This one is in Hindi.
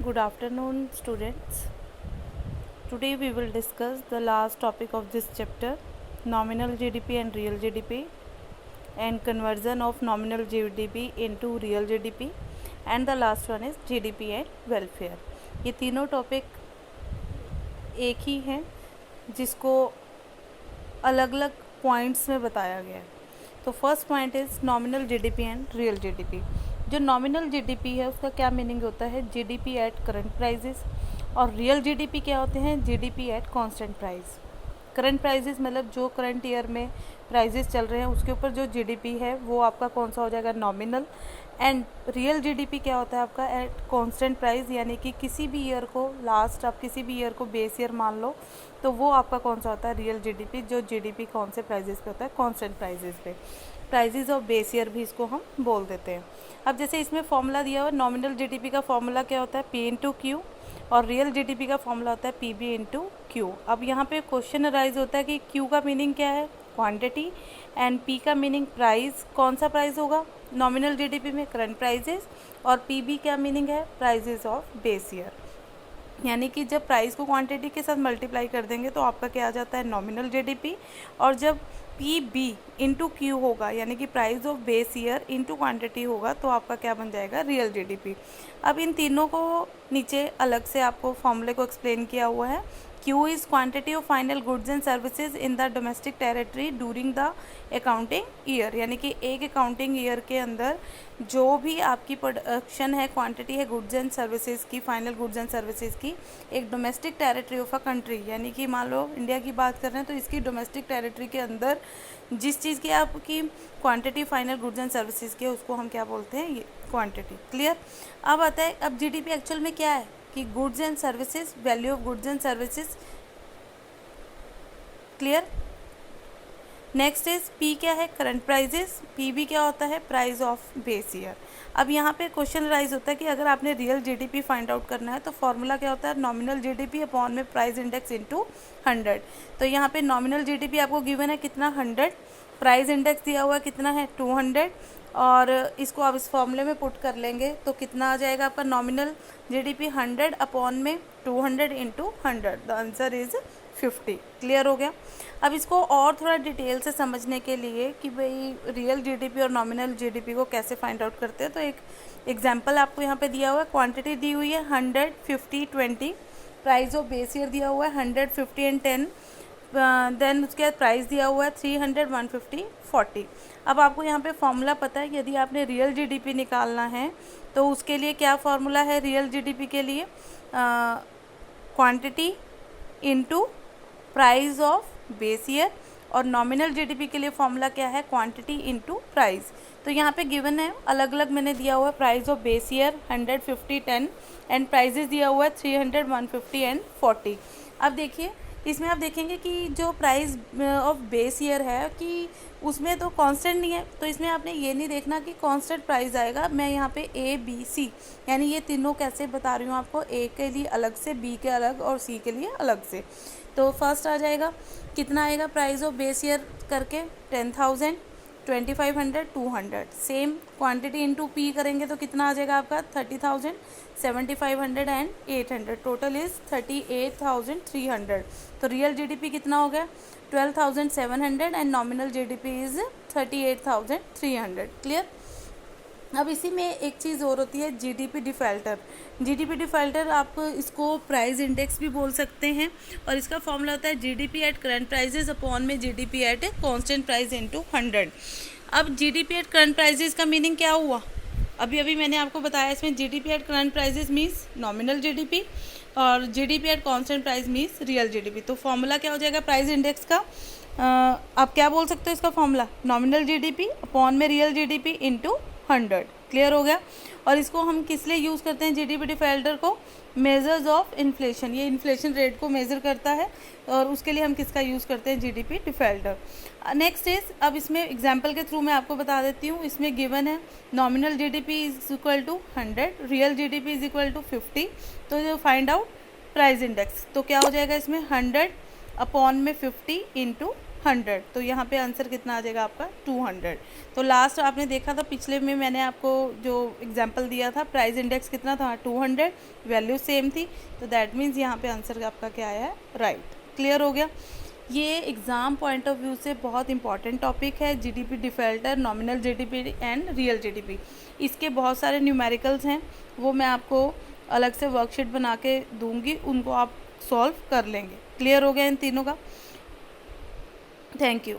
Good afternoon, students. Today we will discuss the last topic of this chapter, nominal GDP and real GDP, and conversion of nominal GDP into real GDP, and the last one is GDP and welfare. ये तीनों टॉपिक एक ही हैं जिसको अलग अलग पॉइंट्स में बताया गया है. तो first point is nominal GDP and real GDP. जो नॉमिनल जीडीपी है उसका क्या मीनिंग होता है? GDP at current prices. और रियल जीडीपी क्या होते हैं? GDP at constant price. Current prices मतलब जो करंट ईयर में प्राइजेस चल रहे हैं उसके ऊपर जो जीडीपी है वो आपका कौन सा हो जाएगा? नॉमिनल. एंड रियल जीडीपी क्या होता है आपका? एट कांस्टेंट प्राइस, यानी कि किसी भी ईयर को लास्ट आप किसी भी ईयर को बेस ईयर मान लो तो वो आपका कौन सा होता है? Real GDP. जो जीडीपी कौन से प्राइजेस पे होता है? कांस्टेंट प्राइजेस पे. प्राइजेस ऑफ बेस ईयर भी इसको हम बोल देते हैं. अब जैसे इसमें फॉर्मूला दिया हुआ है, नॉमिनल जीडीपी का फॉर्मूला क्या होता है? P into Q. और रियल जीडीपी का फॉर्मूला होता है पी बी इंटू क्यू. अब यहाँ पे क्वेश्चन अराइज होता है कि क्यू का मीनिंग क्या है? क्वांटिटी. एंड पी का मीनिंग प्राइस. कौन सा प्राइस होगा नॉमिनल जीडीपी में? Current prices. और पी बी क्या मीनिंग है? Prices of base year. यानी कि जब प्राइस को क्वांटिटी के साथ मल्टीप्लाई कर देंगे तो आपका क्या आ जाता है? Nominal GDP. और जब पी बी इंटू क्यू होगा यानी कि price of base year into quantity होगा तो आपका क्या बन जाएगा? Real GDP. अब इन तीनों को नीचे अलग से आपको फॉर्मूले को एक्सप्लेन किया हुआ है. Q is quantity of final goods and services in the domestic territory during the accounting year. यानी कि एक अकाउंटिंग ईयर के अंदर जो भी आपकी प्रोडक्शन है, क्वांटिटी है गुड्स एंड सर्विसेज की, फाइनल गुड्स एंड सर्विसेज की, एक domestic territory of a country, यानी कि मान लो इंडिया की बात कर रहे हैं तो इसकी डोमेस्टिक टेरिटरी के अंदर जिस चीज़ की आपकी quantity final goods and services की है उसको हम क्या बोलते हैं? ये क्वांटिटी. क्लियर. अब आता है अब जीडीपी एक्चुअल में क्या है कि goods and services, value of goods and services. Clear. Next is P क्या है? Current prices. पी भी क्या होता है? Price of base year. अब यहाँ पे क्वेश्चन राइज होता है कि अगर आपने रियल जीडीपी फाइंड आउट करना है तो फॉर्मूला क्या होता है? नॉमिनल जीडीपी अपॉन में प्राइस इंडेक्स इनटू 100. तो यहाँ पे नॉमिनल जीडीपी आपको गिवन है कितना? 100. प्राइस इंडेक्स दिया हुआ है कितना है? 200. और इसको आप इस फॉर्मूले में पुट कर लेंगे तो कितना आ जाएगा आपका? नॉमिनल जीडीपी 100 अपॉन में 200 into 100. The answer is 50. Clear हो गया. अब इसको और थोड़ा डिटेल से समझने के लिए कि भाई रियल जीडीपी और नॉमिनल जीडीपी को कैसे फाइंड आउट करते हैं तो एक एग्जांपल आपको यहाँ पे दिया हुआ है. क्वांटिटी दी हुई है 100, 50, 20. प्राइस ऑफ बेस ईयर दिया हुआ है 100, 50 एंड 10. देन उसके बाद प्राइस दिया हुआ है 300, 150, 40. अब आपको यहाँ पे फॉर्मूला पता है. यदि आपने रियल जीडीपी निकालना है तो उसके लिए क्या फॉर्मूला है? रियल जीडीपी के लिए quantity into price of base year. और नॉमिनल जीडीपी के लिए फॉर्मूला क्या है? Quantity into price. तो यहाँ पे गिवन है अलग अलग मैंने दिया हुआ है. Price of base year 100, 50, 10 and prices दिया हुआ है 300, 150 एंड 40. अब देखिए इसमें आप देखेंगे कि जो प्राइस ऑफ बेस ईयर है कि उसमें तो कांस्टेंट नहीं है, तो इसमें आपने ये नहीं देखना कि कांस्टेंट प्राइस आएगा. मैं यहाँ पे ए बी सी यानी ये तीनों कैसे बता रही हूँ आपको, ए के लिए अलग से, बी के अलग और सी के लिए अलग से. तो फर्स्ट आ जाएगा कितना आएगा प्राइस ऑफ बेस ईयर करके? 10,000, 2500, 200. सेम क्वांटिटी इनटू पी करेंगे तो कितना आ जाएगा आपका? 30,000, 7,500 एंड 800. Total is 38,300. तो रियल जीडीपी कितना हो गया? 12,700 and nominal GDP is 38,300. Clear. अब इसी में एक चीज़ और होती है, जीडीपी डिफ़ॉल्टर. जीडीपी डिफ़ॉल्टर आप इसको प्राइस इंडेक्स भी बोल सकते हैं और इसका फॉर्मूला होता है GDP at current prices upon में GDP at constant price into 100. अब जीडीपी एट करंट प्राइजेस का मीनिंग क्या हुआ? अभी मैंने आपको बताया इसमें GDP at current prices means nominal GDP और GDP at constant price means real GDP. तो फॉर्मूला क्या हो जाएगा प्राइस इंडेक्स का? आप क्या बोल सकते हो इसका फॉर्मूला? नॉमिनल जीडीपी अपॉन में रियल जीडीपी इंटू 100. क्लियर हो गया. और इसको हम किस लिए यूज़ करते हैं जीडीपी डिफ़ॉल्टर को? Measures of inflation. ये इन्फ्लेशन रेट को मेज़र करता है और उसके लिए हम किसका यूज़ करते हैं? GDP defaulter. नेक्स्ट इज अब इसमें एग्जांपल के थ्रू मैं आपको बता देती हूँ. इसमें गिवन है nominal GDP is equal to 100, real GDP is equal to 50. तो फाइंड आउट प्राइस इंडेक्स तो क्या हो जाएगा इसमें? 100 अपॉन में 50 इंटू 100, तो यहाँ पे आंसर कितना आ जाएगा आपका 200। तो लास्ट आपने देखा था पिछले में मैंने आपको जो एग्जांपल दिया था, प्राइस इंडेक्स कितना था 200, वैल्यू सेम थी, तो दैट मीन्स यहाँ पे आंसर आपका क्या आया है, राइट। क्लियर हो गया। ये एग्ज़ाम पॉइंट ऑफ व्यू से बहुत इंपॉर्टेंट टॉपिक है, GDP defaulter, nominal GDP and real GDP. इसके बहुत सारे न्यूमेरिकल्स हैं, वो मैं आपको अलग से वर्कशीट बना के दूंगी, उनको आप सॉल्व कर लेंगे। क्लियर हो गया इन तीनों का। Thank you.